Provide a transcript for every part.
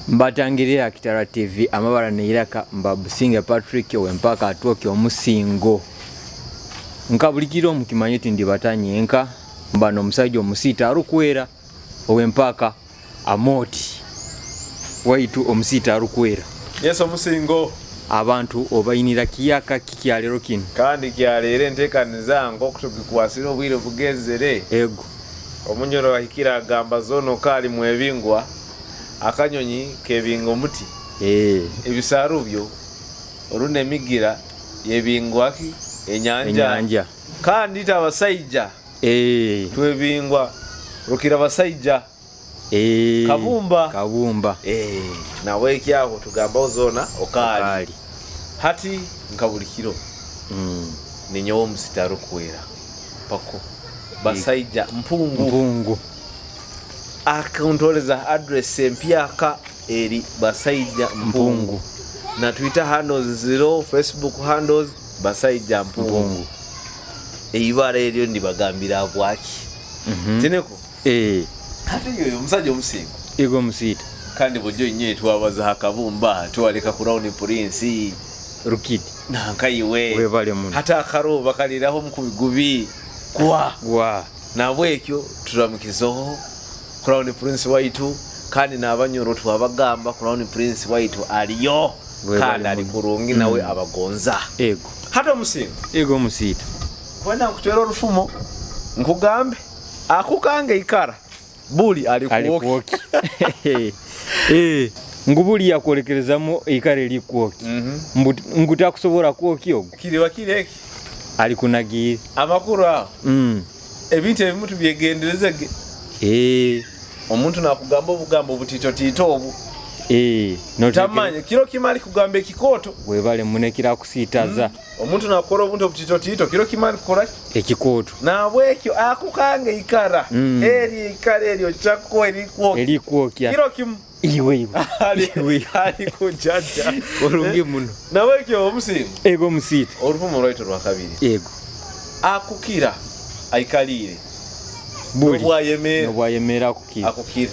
Mbatangirira Kitara TV amabara neiraka mbabusinga Patrick wempaka atoke omusingo nkabulikiro mukimanyiti ndi batanyenka mbano omusajja omusita arukwera owempaka amoti waitu omusita arukwera yes omusingo abantu obayinira kiyaka kikyalero kino kandi kyalere ntekaniza ngo kutubikwasira obwire bugezere ego omunyoro wahikira gamba zono kali mwebingwa akanyonyi kebinga omuti ebisaru byo orune migira yebingwaki enyanja kandi tabasajja twebingwa rukira basajja kabumba nawe kyaho tugamba ozona okali hati nkabulikiro ninyo omusitaru kwera pako basajja mpungu akaundoleza address empyaka eri basajja mpungu na Twitter handles 0 Facebook handles basajja mpungu eibara eryo ndibagambira bwaki tineko hati yoyo musajja omusingo ego musita kandi bojo nnyo twabaza hakabumba twaleka ku Crown Prince rukidi nankayiwe webale muno hata akaro bakaliraho mukubigubi kwa nabwekyo turamukizoho Crown Prince waitu kandi nabanyoro twabagamba Crown Prince waitu aliyo kandi ali kurungi nawe abagonza ego hata musingo ego musita kwenda kutwera orufumo nkugambe akukange ikara buli alikuoki ngubuli yakolekerezamo ikare likuoki nguta kusobora kuoki ogo kiriwa kireki ali kunagira amakuru aho ebintu ebimutu byegenderezege omuntu nakugamba obugambo butito obu notamanya kiro kimali kugamba ekikoto webale munekira kusitaza omuntu nakora obuntu butito kiro kimali kukora ekikoto nabwekyo akukange ikara eri ikara eryo chako erikuokya kiro kim iwe ali kujaja orungi muno nabwekyo omusingo ego musita orufumo lwaito lwakabiri ego akukira aikalire buli nobwayemera akukira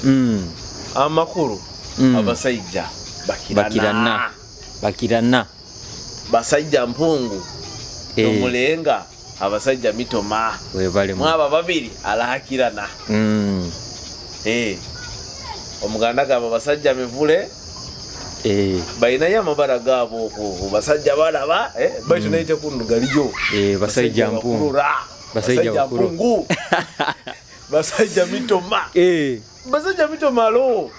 amakuru abasajja bakirana basajja mpungu nomulenga abasajja mitoma webale mwaba babiri alahakirana omuganda gaba basajja mivule baina ya mabara gabo ko basajja balaba baitu naite kunugalijo basajja mpungu basajja mpungu basajja mitoma basajja mitoma alo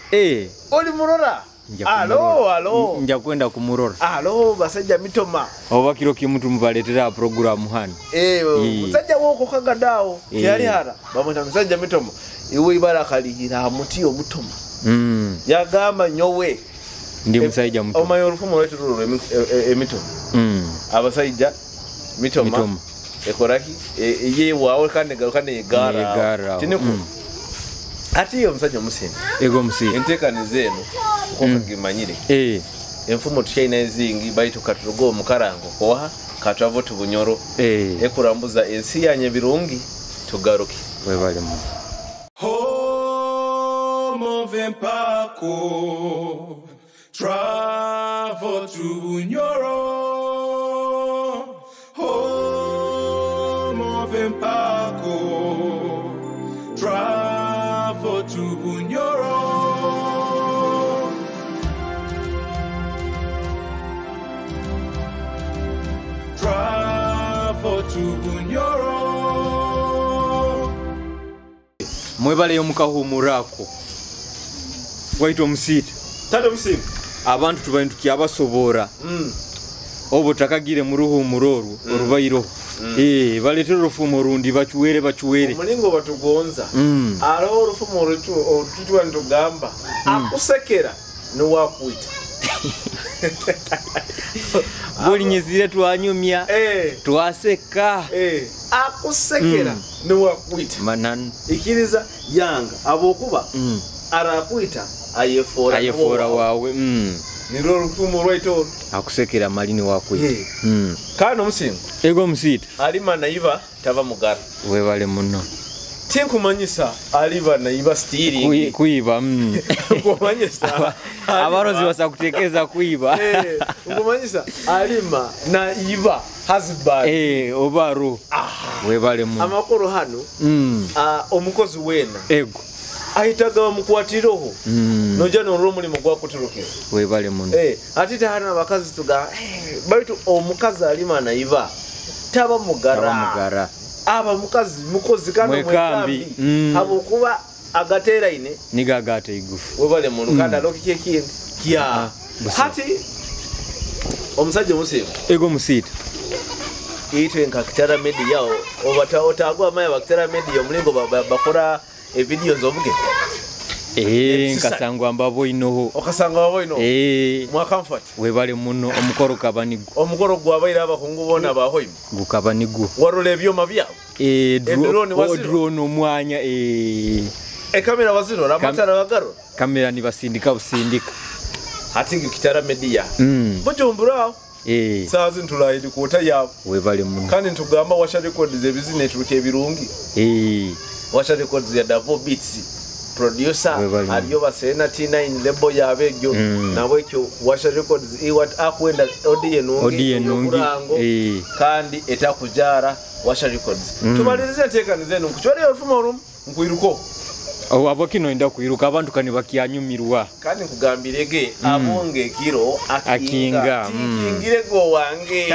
oli murora alo nja kwenda kumurora basajja mitoma oba kiro kimuntu mubaletera program hano musajja woko kagadao yali hara bamwita musajja mitoma iwe ibara kalihira muti omutoma yagamba nyowe ndi musajja mutoma omayo rufumo lwetu ruro emitoma abasajja mitoma ekoraki ye wawe kandi galukane igara tineko ati yo musajja omusingo ego musita entekane zeno uko kagimanyire enfumo tuchaina ezingi baitu katurugo mukarango koha katwavo tubunyoro ekurambuza ensi yanye birungi tugaruki webale mu home of empako travel to Bunyoro home of empako travel to Bunyoro travel to Bunyoro mwebale yo mukahumurako waito musita tado musingo abantu tubantu kyabasobora obo takagire mu ruhumuroro orubayiro baletera rufumo rundi bachuwere mulingo batugonza alo rufumo rutu otutwa ndugamba akusekera no wakwita boli nyezire twanyumya twaseka akusekera no wakwita manan ikiriza yanga abokuba arakwita ayefora wawe niro rufumo rwaito akusekera malini wakwita kano musingo ego musita alima naiva tava mugara webale muno Kumanyisa aliva na iba stealing kuiba Kumanyisa abarozi basakutekeza kuiba Kumanyisa alima na iba husband obaro webale mu amakoro hano omukozi wena ego ahitaga mukwatiroho noja no mulimo gwa kuturukira webale mu atita hana abakazi tuga baitu omukazi alima na iba taba mugara aba mukozi kano mwekambi abo kuba agatera ine nigagate igufu webale muntu kanda lokike kindi kya hati omusajja musimu ego musita itwe nka Kitara Media otagwa amaye wa Kitara Media omulingo bakora videos obuge nkasangwa mbabo inoho okasanga babo ino mwa comfort webale muno omukoro kabanigo omukoro gwabaira abakungu bona bahoyima gukabanigo warole byoma byabo drone omwanya kamera waziro ramatara bagaro kamera ni basindika busindika hati Kitara Media bujumbura sazi ntulaidi kuota yabo webale muno kandi ntugamba washa records ebizinesi tuke birungi washa records ya Davo Beats producer aliyo basena T9 label yabejo nawe cyo washa records iwat akwenda odie nungi kandi etakujara washa records tubalirize tekanize nkuchore Enfumo room nkuiruko abo kino enda kuiruka abantu kani bakyanyumirwa kandi nkugambirege abonge kiro akinga ngire go wange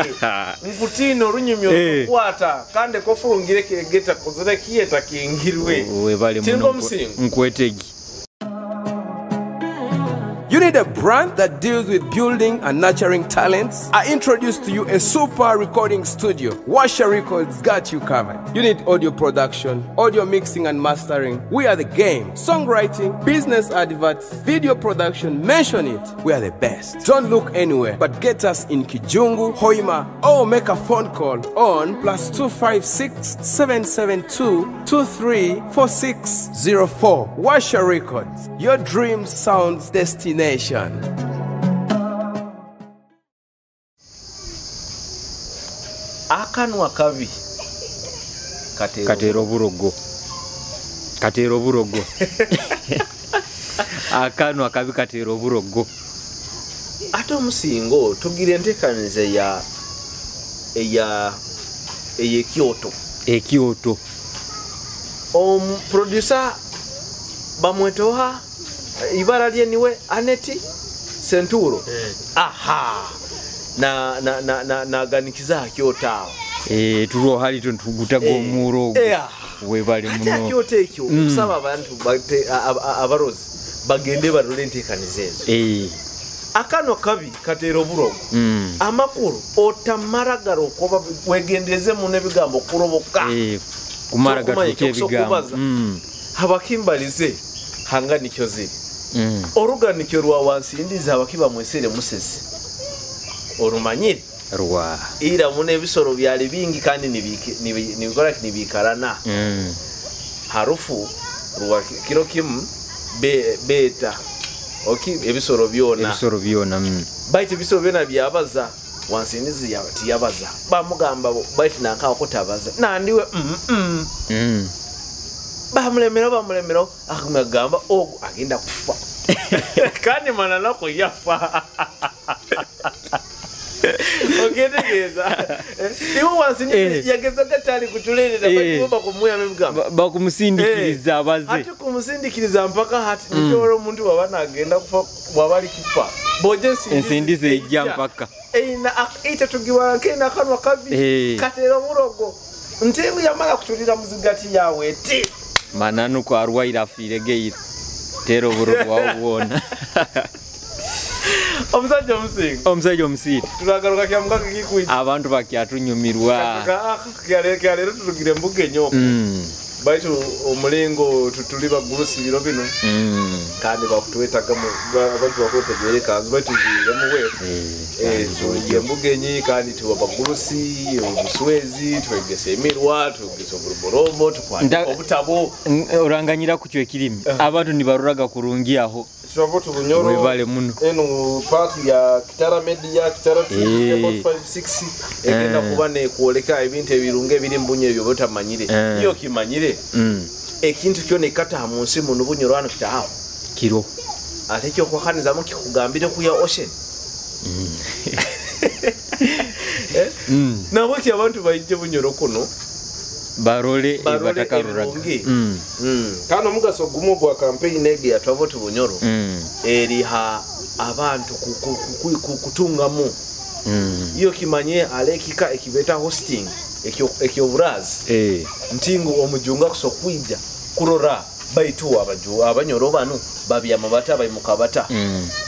nkutino runyumyo kwata kandi kofurungire kegeta kuzire kiyeta kingirwe webale muno nkwetegi. You need a brand that deals with building and nurturing talents? I introduce to you a super recording studio. Washa Records got you covered. You need audio production, audio mixing and mastering. We are the game. Songwriting, business adverts, video production, mention it. We are the best. Don't look anywhere, but get us in Kijungu, Hoima, or make a phone call on +256 772 234604. Washa Records, your dream sounds destination. Akanwa kabi katero burogo akanwa kabi katero burogo ato musingo tugire ntekanize ya Kyoto producer bamwetoha ibara lye niwe Aneti Senturo aha na ganikiza Kyoto turo hali tuntuguta go muro webali muno Kyoto ekyo kusaba abantu abarozi bagende barole ntekanizezo akano kabi katero burogo amakuru otamaragaro koba wegendeze mu nebigambo kuroboka kumaragaro kebigambo habakimbalize hanga nikyo ziri oruganikyo rwa wansindiza abakiba mwesere musese orumanyire rwa ira mune ebisoro byali bingi kandi nibikora nibikarana harufu rwa kiro kim beta ebisoro byona baite ebisoro byona byabaza wansindizi yabaza bamugamba baite nankaho kutabaza nandiwe bamulemero akumagamba ogo agenda kufa kandi manana ko yafa ogendegeza iwo wansindizi yageza gatali kutulerera bakuba kumuya mebigamba bakumusindikiriza abaze ati kumusindikiriza mpaka hati nikyoro omuntu wabana agenda kufa wabali kifa bojensi ensindize ijja mpaka ite tugiwa kena kanwa kabi katero murogo ntengu yamala kutulira muzigati yawe ti mananu kwa arwaira firegeira tero burogo wabona omusajja omusita tulagaruka kyamugaka kikuita abantu bakyatunyumirwa kyalero tutugire mbuge nyo baitu omulengo tutuli bagurusi biro bino kandi bakutwetagamu abantu bakotegere kanzu baitu ziremu mbuge nyi kandi tuwa bagurusi obuswezi twegese emirwa twegese oburoborobo tukwandika obutabo oranganyira ku kyo ekirimi abantu nibaruraga kurungi aho Enfumo Z'orunyoro webale muno eno party ya Kitara Media Kitara 56 egenda kuba ne kuoleka ebintu ebirunge biri mbunye ebyo botamanyire iyo kimanyire ekintu kyona ekata mu nsi muno Bunyoro wano kitaawo kiro ate ekyokwakanizamu kikugambire kuya ocean nabweki abantu bayijje Bunyoro kuno barole batakarura kano mugaso gumu gwa campaign ege yatwabo tu Bunyoro eriha abantu kutungamu iyo kimanye alekika ekibeta hosting ekyo burazi ntingo omujunga kusokwija kurora baitu abanyoro bano babyama bata bayimukabata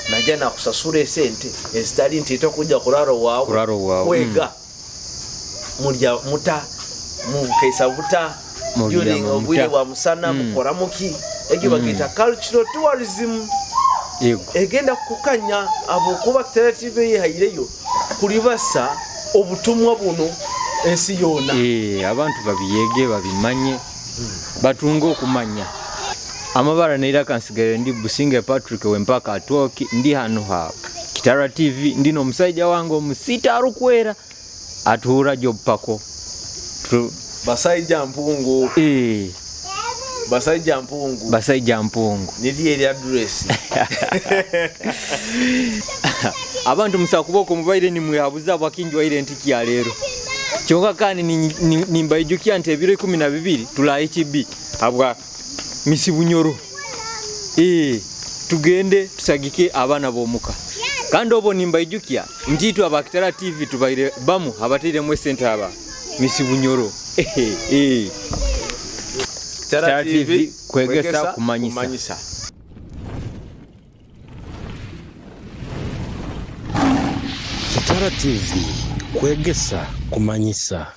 najja nakusasura esente ezitali ntito kujja kuraro wawe wega mulya muta mukesa buta during obwire wa musana mukora muki egi bagita cultural tourism egenda kukanya abo kuba creative yehayireyo kulibasa obutumwa buno ensi yona abantu babiyege babimanye batunga okumanya amabara neira kansigere ndi Businge Patrick wempaka atoki ndi hano ha Kitara TV ndino musajja wangu omusita arukwera atuura job pako basajja mpungu basajja mpungu nili eri address abantu musakuboko mubaire ni mwehabuza bwakinjwa ile ntiki ya lero kyonka kani nimbayijukia nti ebiro 12 tula HB abwa misi Bunyoro tugende tusagike abana bomuka kandi obo nimbayijukia njitu aba Kitara TV tubaire bamu abatire mu center aba misi Bunyoro Kitara TV Kwegesa Kumanyisa. Kitara TV Kwegesa Kumanyisa.